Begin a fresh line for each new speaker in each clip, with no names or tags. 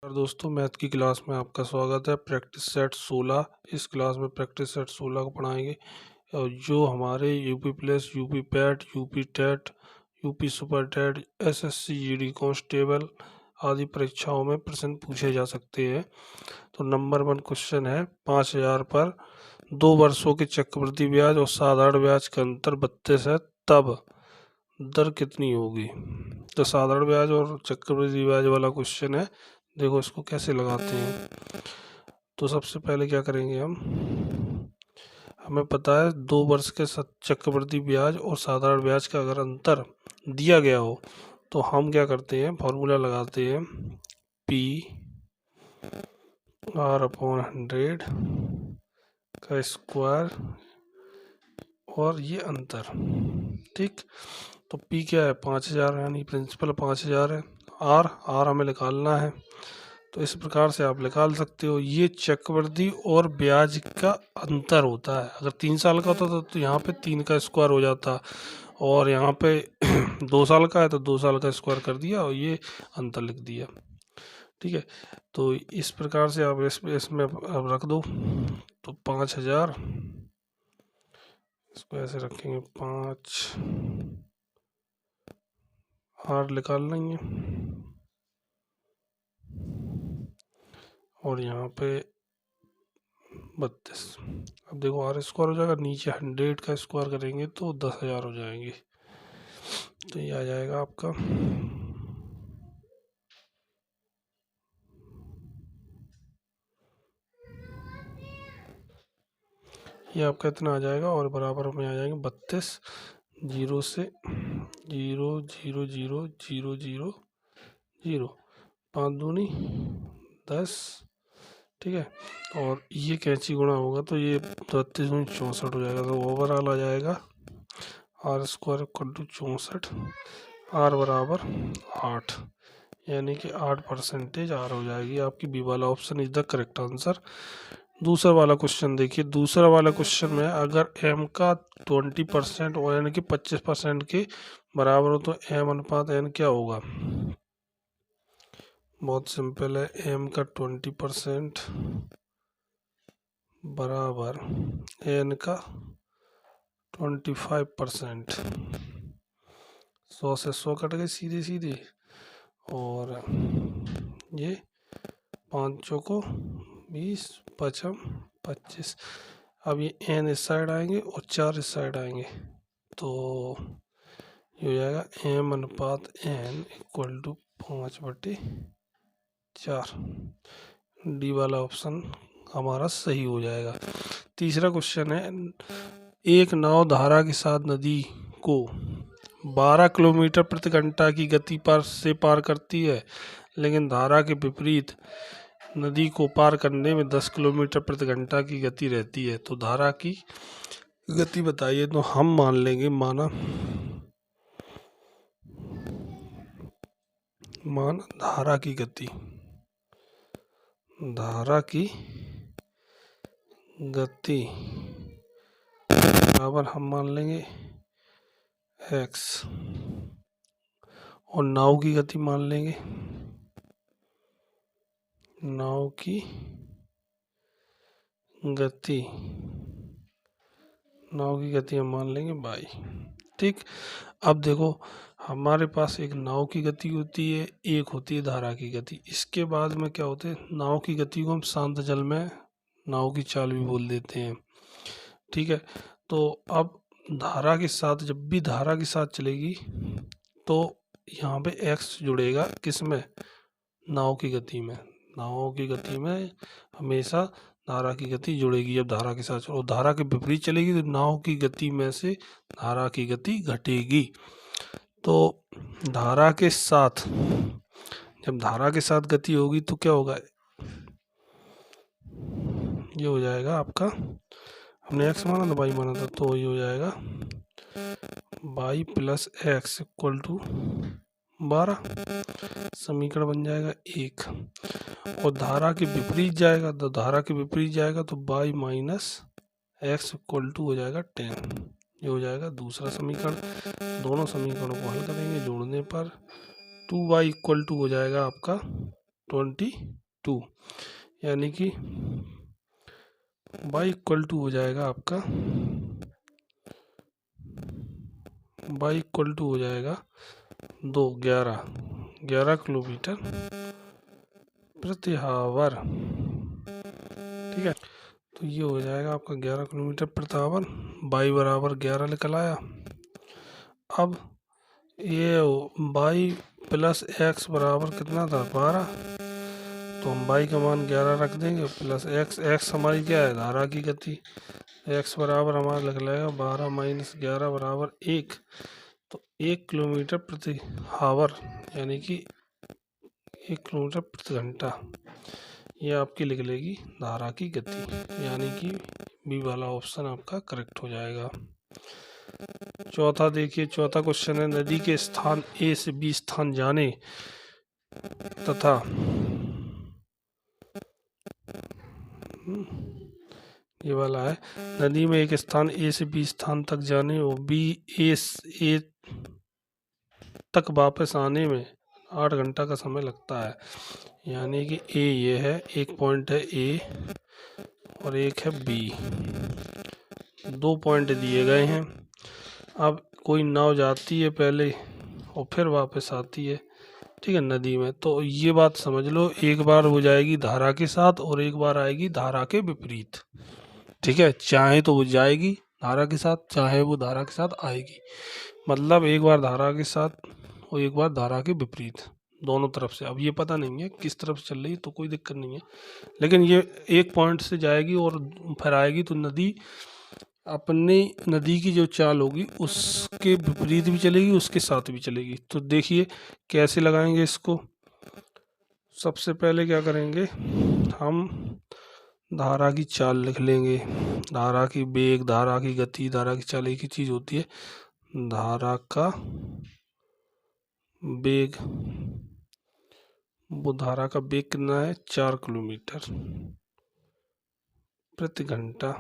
और दोस्तों, मैथ की क्लास में आपका स्वागत है। प्रैक्टिस सेट 16, इस क्लास में प्रैक्टिस सेट 16 को पढ़ाएंगे और जो हमारे UP plus, UP PET, UP TET, UP super TET, SSC GD constable आदि परीक्षाओं में प्रश्न पूछे जा सकते हैं। तो नंबर 1 क्वेश्चन है, 5000 पर 2 वर्षों के चक्रवृद्धि ब्याज और साधारण ब्याज का अंतर 32 है, तब दर कितनी होगी। तो साधारण ब्याज और चक्रवृद्धि ब्याज वाला क्वेश्चन है। देखो इसको कैसे लगाते हैं। तो सबसे पहले क्या करेंगे हमें पता है 2 वर्ष के चक्रवृद्धि ब्याज और साधारण ब्याज का अगर अंतर दिया गया हो तो हम क्या करते हैं, फॉर्मूला लगाते हैं पी आर अपॉन 100 का स्क्वायर और ये अंतर। ठीक, तो पी क्या है, 5000 यानी प्रिंसिपल 5000 है। आर हमें निकालना है, तो इस प्रकार से आप निकाल सकते हो। ये चक्रवृद्धि और ब्याज का अंतर होता है। अगर 3 साल का होता तो यहाँ पे 3 का स्क्वायर हो जाता, और यहाँ पे 2 साल का है तो 2 साल का स्क्वायर कर दिया और ये अंतर लिख दिया। ठीक है, तो इस प्रकार से आप इसमें अब रख दो। तो 5000, इसको ऐसे रखेंगे 5 आर निकाल लेंगे और यहाँ पे 32। अब देखो आर स्क्वायर हो जाएगा, नीचे 100 का स्क्वायर करेंगे तो 10,000 हो जाएंगे। तो ये आ जाएगा आपका ये आपका इतना आ जाएगा और बराबर में आ जाएंगे 32, 0 से 0 0 0 0 0 0, 5 दूनी 10। ठीक है, और ये कैंची गुणा होगा तो ये 32 में 64 हो जाएगा। तो ओवरऑल आ जाएगा R square equal to 64, R बराबर 8, यानी कि 8% आर हो जाएगी। आपकी बी वाला option is the correct answer. दूसरा वाला क्वेश्चन देखिए। दूसरा वाला क्वेश्चन में अगर m का 20% और n के 25% के बराबर हो तो m अनुपात n क्या होगा। बहुत सिंपल है, m का 20% बराबर n का 25%। 100 से 100 कट गए सीधे सीधे, और ये 5 चौको 20, 5 25। अब ये n इस साइड आएंगे और 4 इस साइड आएंगे, तो ये हो जाएगा m अनुपात n इक्वल टू 5/4। डी वाला ऑप्शन हमारा सही हो जाएगा। तीसरा क्वेश्चन है, एक नाव धारा के साथ नदी को 12 किलोमीटर प्रति घंटा की गति से पार करती है, लेकिन धारा के विपरीत नदी को पार करने में 10 किलोमीटर प्रति घंटा की गति रहती है। तो धारा की गति बताइए। तो हम मान लेंगे धारा की गति बराबर हम मान लेंगे x, और नाव की गति मान लेंगे हम मान लेंगे y। ठीक, अब देखो हमारे पास एक नाव की गति होती है, एक होती है धारा की गति। इसके बाद में क्या होते हैं, नाव की गति को हम शांत जल में नाव की चाल भी बोल देते हैं। ठीक है, तो अब धारा के साथ, जब भी धारा के साथ चलेगी तो यहाँ पे x जुड़ेगा, किसमें, नाव की गति में हमेशा धारा की गति जुड़ेगी। जब धारा के साथ और धारा के विपरीत चलेगी तो नाव की गति में से धारा की गति घटेगी। तो धारा के साथ, जब धारा के साथ गति होगी तो क्या होगा, ये हो जाएगा आपका, हमने x माना था y माना था, तो ये हो जाएगा y plus X equal to 12। समीकरण बन जाएगा 1, और धारा के विपरीत जाएगा तो y minus X equal to हो जाएगा 10। ये हो जाएगा दूसरा समीकरण। दोनों समीकरणों को हल करेंगे, जोड़ने पर 2y इक्वल टू हो जाएगा आपका 22, यानी कि y इक्वल टू हो जाएगा आपका, y इक्वल टू हो जाएगा 11 किलोमीटर प्रति आवर। ठीक है, तो ये हो जाएगा आपका 11 किलोमीटर प्रति आवर, y बराबर 11 निकल आया। अब ये y प्लस x बराबर कितना था, 12, तो हम y का मान 11 रख देंगे प्लस x हमारी क्या है, धारा की गति, x बराबर हमारा लिख लेगा 12 माइनस 11 बराबर 1, तो 1 किलोमीटर प्रति आवर यानी कि 1 किलोमीटर प्रति घंटा, ये आपकी लिख लेगी धारा की गति, यानी कि बी वाला ऑप्शन आपका करेक्ट हो जाएगा। चौथा देखिए, चौथा क्वेश्चन है, नदी के स्थान ए से बी स्थान जाने तथा ये वाला है, नदी में एक स्थान ए से बी स्थान तक जाने और बी ए तक वापस आने में 8 घंटा का समय लगता है, यानी कि ए ये है, एक पॉइंट है ए और एक है बी, 2 पॉइंट दिए गए हैं। अब कोई नाव जाती है पहले और फिर वापस आती है, ठीक है, नदी में, तो ये बात समझ लो, एक बार हो जाएगी धारा के साथ और एक बार आएगी धारा के विपरीत। ठीक है, चाहे तो वो जाएगी धारा के साथ, चाहे वो धारा के साथ आएगी, मतलब एक बार धारा के साथ और एक बार धारा के विपरीत, दोनों तरफ से। अब ये पता नहीं है किस तरफ चल रही है, तो कोई दिक्कत नहीं है, लेकिन ये एक पॉइंट से जाएगी और फिर आएगी, तो नदी अपने नदी की जो चाल होगी उसके विपरीत भी चलेगी, उसके साथ भी चलेगी। तो देखिए कैसे लगाएंगे इसको। सबसे पहले क्या करेंगे, हम धारा की चाल लिख लेंगे, धारा की वेग, धारा की गति, धारा की चाल एक ही चीज़ होती है। धारा का वेग, वो धारा का वेग कितना है, 4 किलोमीटर प्रति घंटा।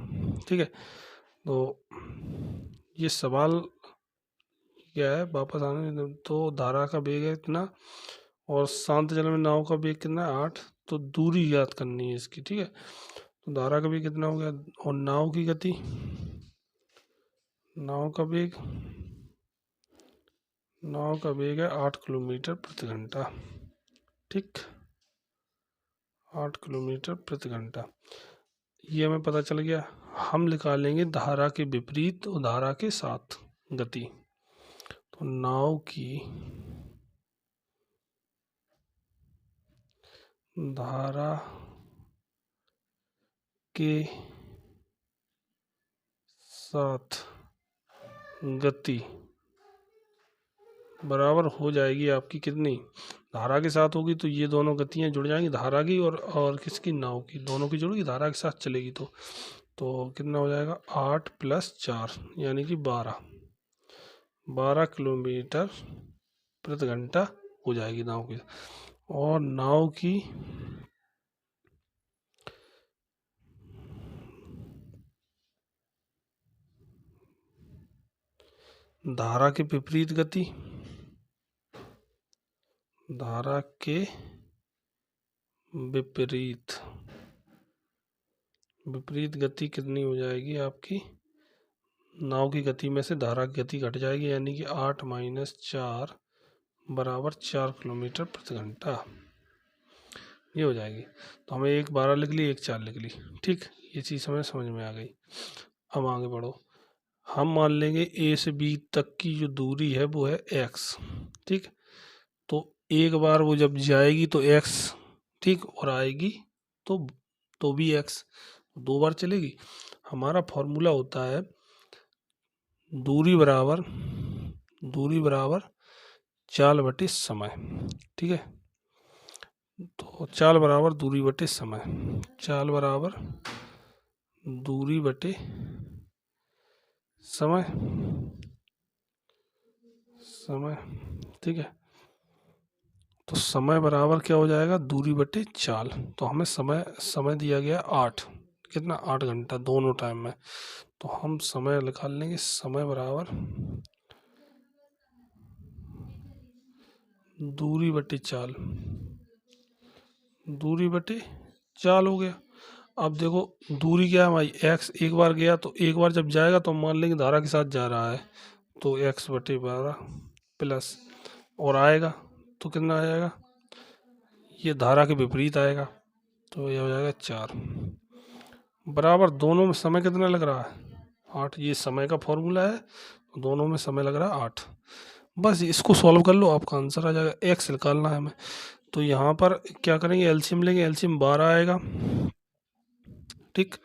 ठीक है, तो ये सवाल क्या है, वापस आने, तो धारा का वेग है इतना और शांत जल में नाव का वेग कितना है, 8, तो दूरी याद करनी है इसकी। ठीक है, तो धारा का वेग कितना हो गया, और नाव की गति, नाव का वेग, नाव का वेग है 8 किलोमीटर प्रति घंटा। ठीक, 8 किलोमीटर प्रति घंटा, ये हमें पता चल गया। हम निकालेंगे धारा के विपरीत और धारा के साथ गति, तो नाव की धारा के साथ गति बराबर हो जाएगी आपकी कितनी, धारा के साथ होगी तो ये दोनों गतियां जुड़ जाएंगी, धारा की और किसकी, नाव की, दोनों की जुड़ेगी, धारा के साथ चलेगी, तो कितना हो जाएगा, 8 प्लस 4 यानी कि 12 किलोमीटर प्रति घंटा हो जाएगी नाव की। और नाव की धारा के विपरीत गति, धारा के विपरीत गति कितनी हो जाएगी आपकी, नाव की गति में से धारा की गति घट जाएगी, यानी कि 8 माइनस 4 बराबर 4 किलोमीटर प्रति घंटा, ये हो जाएगी। तो हमें एक 12 लिख ली, एक 4 लिख ली। ठीक, ये चीज़ हमें समझ में आ गई। अब आगे बढ़ो, हम मान लेंगे ए से बी तक की जो दूरी है वो है x। ठीक, तो एक बार वो जब जाएगी तो x, ठीक, और आएगी तो भी x, 2 बार चलेगी। हमारा फॉर्मूला होता है दूरी बराबर चाल बटे समय। ठीक है, तो चाल बराबर दूरी बटे समय, चाल बराबर दूरी बटे समय। ठीक है, तो समय बराबर क्या हो जाएगा, दूरी बटे चाल। तो हमें समय दिया गया 8, कितना, 8 घंटा दोनों टाइम में, तो हम समय निकाल लेंगे, समय बराबर दूरी बटे चाल, दूरी बटे चाल हो गया। अब देखो दूरी क्या है हमारी, एक्स एक बार गया तो एक बार जब जाएगा तो मान लेंगे धारा के साथ जा रहा है, तो एक्स बटे 12 प्लस, और आएगा तो कितना आ जाएगा, ये धारा के विपरीत आएगा, तो ये हो जाएगा 4 बराबर। दोनों में समय कितना लग रहा है, 8। ये समय का फॉर्मूला है, दोनों में समय लग रहा है 8। बस इसको सॉल्व कर लो, आपका आंसर आ जाएगा। एक्स निकालना है हमें, तो यहाँ पर क्या करेंगे, एलसीएम लेंगे, एलसीएम 12 आएगा, ठीक।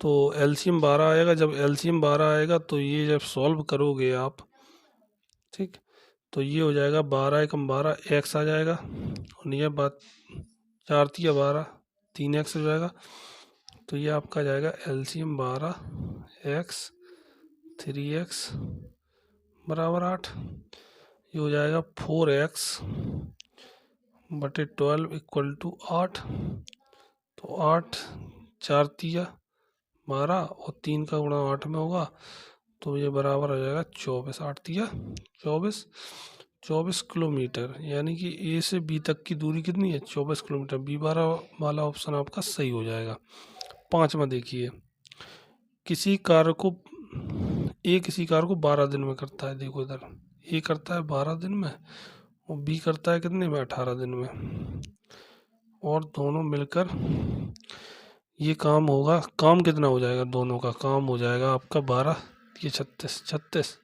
तो एलसीएम 12 आएगा, जब एलसीएम 12 आएगा तो ये जब सॉल्व करोगे आप, ठीक, तो ये हो जाएगा 12 एकम 12 एक्स आ जाएगा, और ये बात 4 तिया 12 3 एक्स हो जाएगा, तो ये आपका जाएगा एलसीएम 12 एक्स 3x बराबर 8। ये हो जाएगा 4x बटे 12 इक्वल टू 8। तो 8 4 तिया 12 और 3 का गुणा 8 में होगा, तो ये बराबर हो जाएगा 24। 8 तिया 24 किलोमीटर, यानी कि ए से बी तक की दूरी कितनी है, 24 किलोमीटर। बी 12 वाला ऑप्शन आपका सही हो जाएगा। 5 में देखिए, किसी कार्य को 12 दिन में करता है। देखो इधर, ए करता है 12 दिन में और बी करता है कितने में, 18 दिन में, और दोनों मिलकर ये काम होगा। काम कितना हो जाएगा, दोनों का काम हो जाएगा आपका 12, ये 36,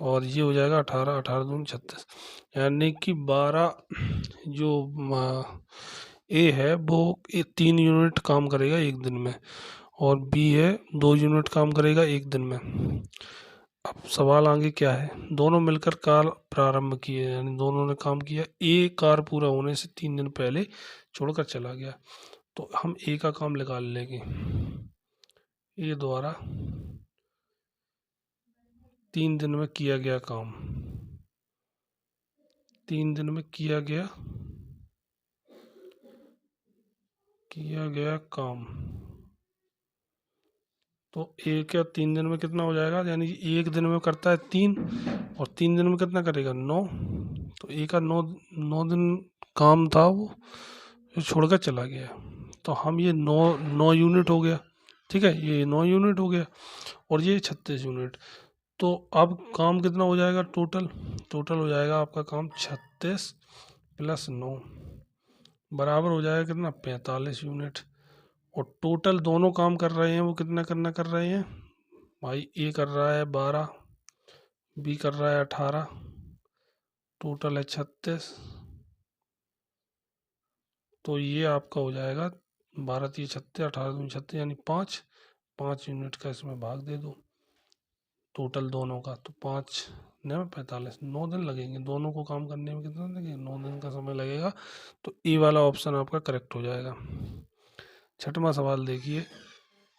और ये हो जाएगा 18, 18 दूनी 36, यानी कि 12 जो ए है वो 3 यूनिट काम करेगा एक दिन में, और बी है 2 यूनिट काम करेगा एक दिन में। अब सवाल आगे क्या है, दोनों मिलकर कार प्रारंभ किए, यानी दोनों ने काम किया। ए कार पूरा होने से 3 दिन पहले छोड़कर चला गया, तो हम ए का काम निकाल लेंगे। ए द्वारा 3 दिन में किया गया काम, 3 दिन में किया गया काम, तो ए क्या 3 दिन में कितना हो जाएगा, यानी कि एक दिन में करता है 3, और 3 दिन में कितना करेगा 9, तो ए का 9 दिन काम था वो जो छोड़कर चला गया, तो हम ये 9 यूनिट हो गया, ठीक है, ये 9 यूनिट हो गया, और ये 36 यूनिट। तो अब काम कितना हो जाएगा, टोटल हो जाएगा आपका काम 36 प्लस 9 बराबर हो जाएगा कितना, 45 यूनिट। और टोटल दोनों काम कर रहे हैं वो कितना कर रहे हैं भाई, ए कर रहा है 12, बी कर रहा है 18, टोटल है 36, तो ये आपका हो जाएगा 12 3 36, 18 दूनी 36, यानी 5 यूनिट का इसमें भाग दे दो टोटल दोनों का, तो 5 9 45, 9 दिन लगेंगे दोनों को काम करने में। कितना लगेगा, 9 दिन का समय लगेगा, तो ए वाला ऑप्शन आपका करेक्ट हो जाएगा। छठवां सवाल देखिए,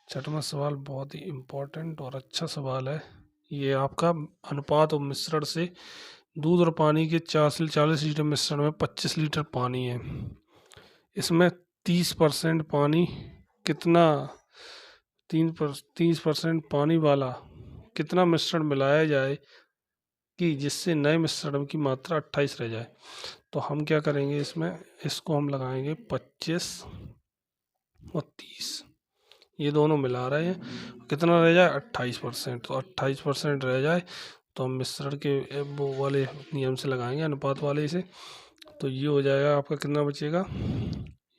छठवां सवाल बहुत ही इम्पोर्टेंट और अच्छा सवाल है। ये आपका अनुपात और मिश्रण से दूध और पानी के 40 लीटर मिश्रण में 25 लीटर पानी है, इसमें 30% पानी कितना 30% पानी वाला कितना मिश्रण मिलाया जाए कि जिससे नए मिश्रण की मात्रा 28 रह जाए। तो हम क्या करेंगे, इसमें इसको हम लगाएंगे 25 और 30, ये दोनों मिला रहे हैं, कितना रह जाए 28%, तो 28% रह जाए तो हम मिश्रण के वो वाले नियम से लगाएंगे, अनुपात वाले से। तो ये हो जाएगा आपका कितना बचेगा,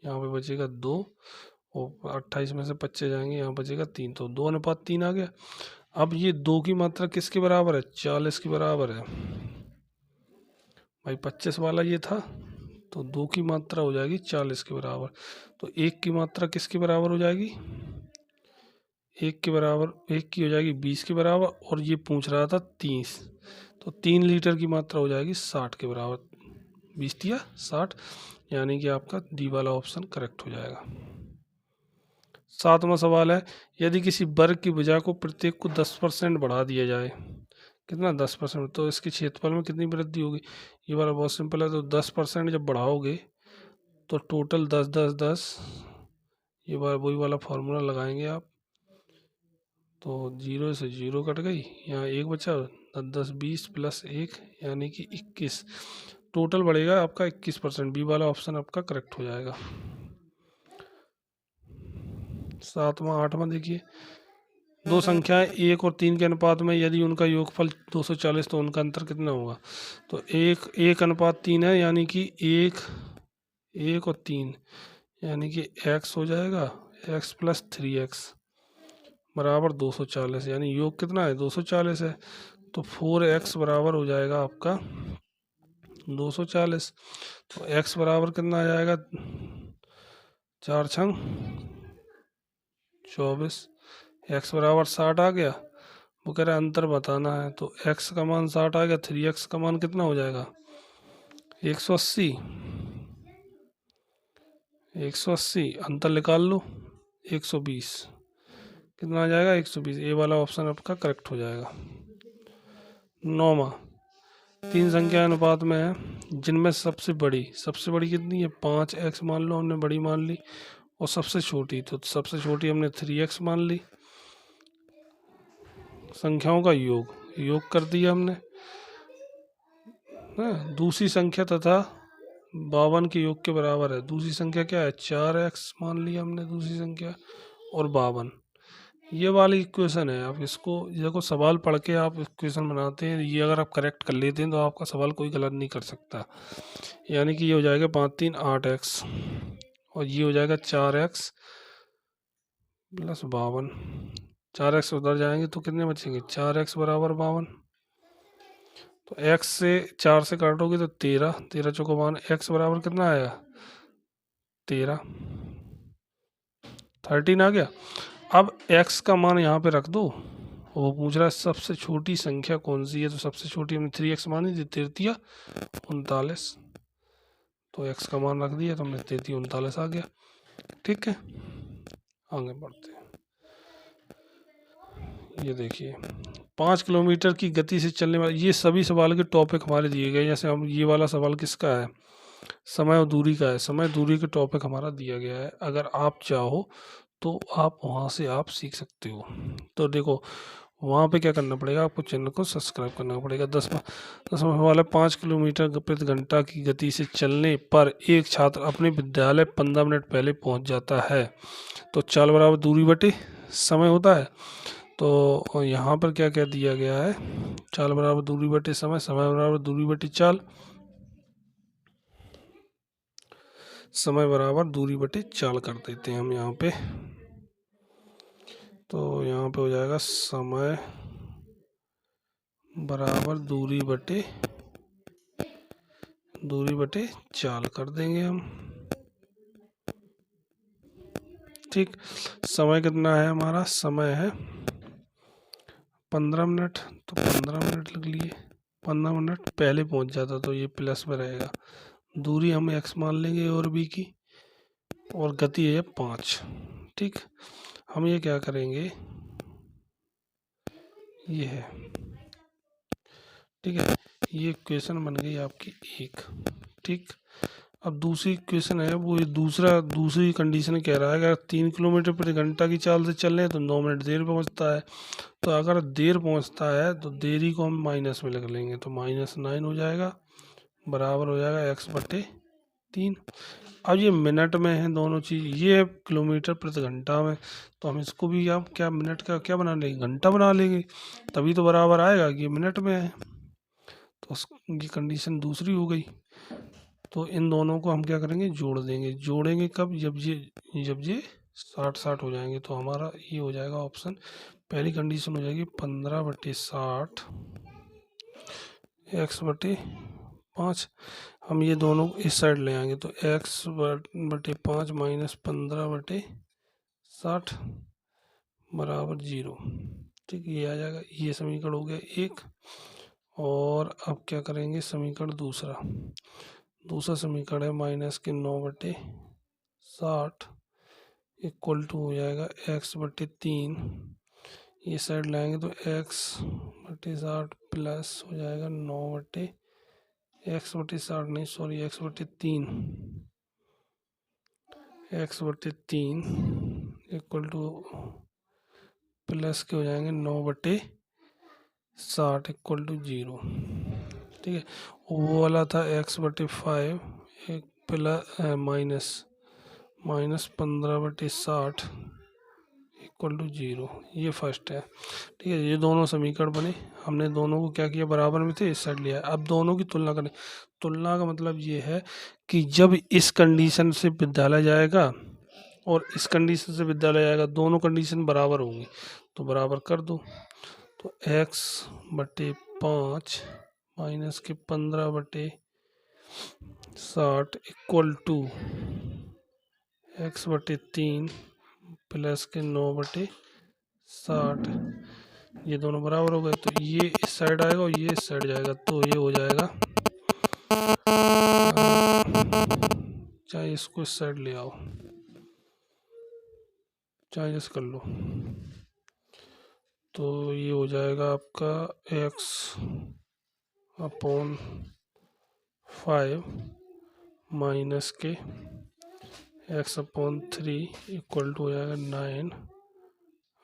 यहाँ पे बचेगा 2, और 28 में से 25 जाएंगे, यहाँ बचेगा 3, तो 2:3 आ गया। अब ये 2 की मात्रा किसके बराबर है, 40 के बराबर है भाई, 25 वाला ये था, तो 2 की मात्रा हो जाएगी 40 के बराबर। तो 1 की मात्रा किसके बराबर हो जाएगी, 1 के बराबर, 1 की हो जाएगी 20 के बराबर, और ये पूछ रहा था 30, तो 3 लीटर की मात्रा हो जाएगी 60 के बराबर, 20 या 60, यानी कि आपका डी वाला ऑप्शन करेक्ट हो जाएगा। 7वां सवाल है, यदि किसी वर्ग की भुजा को प्रत्येक को 10% बढ़ा दिया जाए, कितना 10%, तो इसके क्षेत्रफल में कितनी वृद्धि होगी। ये वाला बहुत सिंपल है, तो 10% जब बढ़ाओगे तो टोटल 10 10 10, ये वही वाला फार्मूला लगाएंगे आप, तो 0 से 0 कट गई, यहाँ 1 बचा, 10 10 20 प्लस 1 यानी कि 21, टोटल बढ़ेगा आपका 21%। बी वाला ऑप्शन आपका करेक्ट हो जाएगा। 7वां 8वां देखिए, दो संख्याएं 1 और 3 के अनुपात में यदि उनका योगफल 240 तो उनका अंतर कितना होगा। तो 1:3 है, यानी कि 1 और 3, यानी कि x हो जाएगा x + 3x बराबर 240, यानी योग कितना है 240 है। तो 4x बराबर हो जाएगा आपका 240। तो x बराबर कितना आ जाएगा, 4 छंग 24, x बराबर 60 आ गया। वो कह रहा है अंतर बताना है, तो x का मान 60 आ गया, 3x का मान कितना हो जाएगा 180। 180 अंतर निकाल लो 120, कितना आ जाएगा 120। ए वाला ऑप्शन आपका करेक्ट हो जाएगा। 9वां, 3 संख्या अनुपात में है जिनमें सबसे बड़ी कितनी है 5x मान लो, हमने बड़ी मान ली, और सबसे छोटी, तो सबसे छोटी हमने 3x मान ली। संख्याओं का योग कर दिया हमने, दूसरी संख्या तथा 52 के योग के बराबर है। दूसरी संख्या क्या है 4x मान लिया हमने दूसरी संख्या, और 52, ये वाली इक्वेशन है। आप इसको देखो, सवाल पढ़ के आप इक्वेशन बनाते हैं, ये अगर आप करेक्ट कर लेते हैं तो आपका सवाल कोई गलत नहीं कर सकता। यानी कि ये हो जाएगा 5 3 8x, और ये हो जाएगा 4x + 52। 4x उधर जाएंगे तो कितने बचेंगे 4x बराबर 52। तो x से 4 से काटोगे तो 13, 13 चौको 52, x बराबर कितना आएगा 13, 13 आ गया। अब x का मान यहाँ पे रख दो, वो पूछ रहा है सबसे छोटी संख्या कौन सी है, तो सबसे छोटी हमने 3x मानी थी, 33 39, तो x का मान रख दिया तो हमने 33 39 आ गया। ठीक है, आगे बढ़ते हैं। ये देखिए 5 किलोमीटर की गति से चलने वाले, ये सभी सवाल के टॉपिक हमारे दिए गए। जैसे हम ये वाला सवाल किसका है, समय और दूरी का है, समय दूरी के टॉपिक हमारा दिया गया है। अगर आप चाहो तो आप वहाँ से आप सीख सकते हो। तो देखो वहाँ पे क्या करना पड़ेगा, आपको चैनल को सब्सक्राइब करना पड़ेगा। 10वां सवाल है, 5 किलोमीटर प्रति घंटा की गति से चलने पर एक छात्र अपने विद्यालय 15 मिनट पहले पहुँच जाता है, तो चाल बराबर दूरी बटे समय होता है। तो यहाँ पर क्या क्या दिया गया है, चाल बराबर दूरी बटे समय, समय बराबर दूरी बटे चाल, समय बराबर दूरी बटे चाल कर देते हैं हम यहाँ पे। तो यहाँ पे हो जाएगा समय बराबर दूरी बटे चाल कर देंगे हम। ठीक, समय कितना है हमारा, समय है 15 मिनट, तो 15 मिनट लिख लिए, 15 मिनट पहले पहुंच जाता तो ये प्लस में रहेगा। दूरी हम x मान लेंगे और b की, और गति है 5। ठीक, हम ये क्या करेंगे, ये है, ठीक है, ये इक्वेशन बन गई आपकी 1। ठीक, अब दूसरी इक्वेशन है, वो दूसरी कंडीशन कह रहा है अगर 3 किलोमीटर प्रति घंटा की चाल से चल रहे हैं तो 9 मिनट देर पहुंचता है। तो अगर देर पहुंचता है तो देरी को हम माइनस में लिख लेंगे, तो -9 हो जाएगा, बराबर हो जाएगा x/3। अब ये मिनट में है दोनों चीज़, ये है किलोमीटर प्रति घंटा में, तो हम इसको भी आप क्या मिनट का क्या बना लेंगे, घंटा बना लेंगे, तभी तो बराबर आएगा कि ये मिनट में है। तो ये कंडीशन दूसरी हो गई। तो इन दोनों को हम क्या करेंगे, जोड़ेंगे कब, जब ये 60 हो जाएंगे, तो हमारा ये हो जाएगा ऑप्शन, पहली कंडीशन हो जाएगी 15/60 x/5। हम ये दोनों इस साइड ले आएंगे, तो x/5 - 15/60 बराबर 0। ठीक, ये आ जाएगा, ये समीकरण हो गया 1। और अब क्या करेंगे, समीकरण दूसरा समीकरण है -9/60 इक्वल टू हो जाएगा x/3। ये साइड लाएंगे तो x/60 प्लस हो जाएगा 9/x/60 नहीं sorry x/3 equal two plus के हो जाएंगे 9/60 इक्वल टू 0। ठीक है। वो वाला था x/5 एक प्लस माइनस 15/60 इक्वल टू 0। ये फर्स्ट है, ठीक है। ये दोनों समीकरण बने, हमने दोनों को क्या किया, बराबर में थे, इस साइड लिया। अब दोनों की तुलना करें। तुलना का मतलब ये है कि जब इस कंडीशन से विद्यालय जाएगा और इस कंडीशन से विद्यालय जाएगा, दोनों कंडीशन बराबर होंगी, तो बराबर कर दो। तो x/5 माइनस के 15/60 इक्वल टू x/3 प्लस के 9/60। ये दोनों बराबर हो गए, तो ये इस साइड आएगा और ये इस साइड जाएगा, तो ये हो जाएगा, चाहे इसको इस साइड ले आओ, चाहे इस कर लो, तो ये हो जाएगा आपका x/5 माइनस के x/3 इक्वल टू हो जाएगा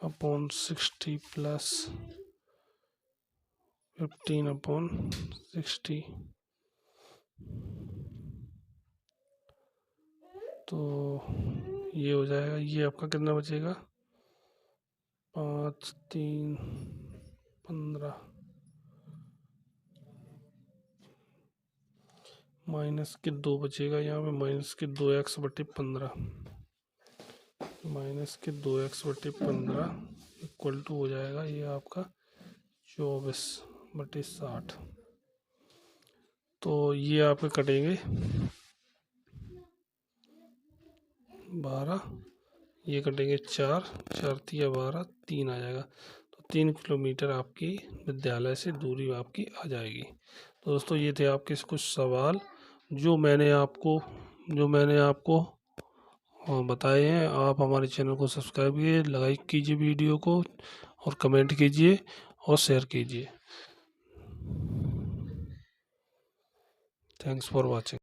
9/60 प्लस 15/60। तो ये हो जाएगा, ये आपका कितना बचेगा, 5 3 15 माइनस के 2 बचेगा यहाँ पे, माइनस के 2x/15 माइनस के 2x/15 इक्वल टू हो जाएगा ये आपका 24/60। तो ये आपके कटेंगे 12, ये कटेंगे 4 4 तिया 12, 3 आ जाएगा। तो 3 किलोमीटर आपकी विद्यालय से दूरी आपकी आ जाएगी। तो दोस्तों ये थे आपके कुछ सवाल जो मैंने आपको बताए हैं। आप हमारे चैनल को सब्सक्राइब कीजिए, लाइक कीजिए वीडियो को, और कमेंट कीजिए और शेयर कीजिए। Thanks for watching.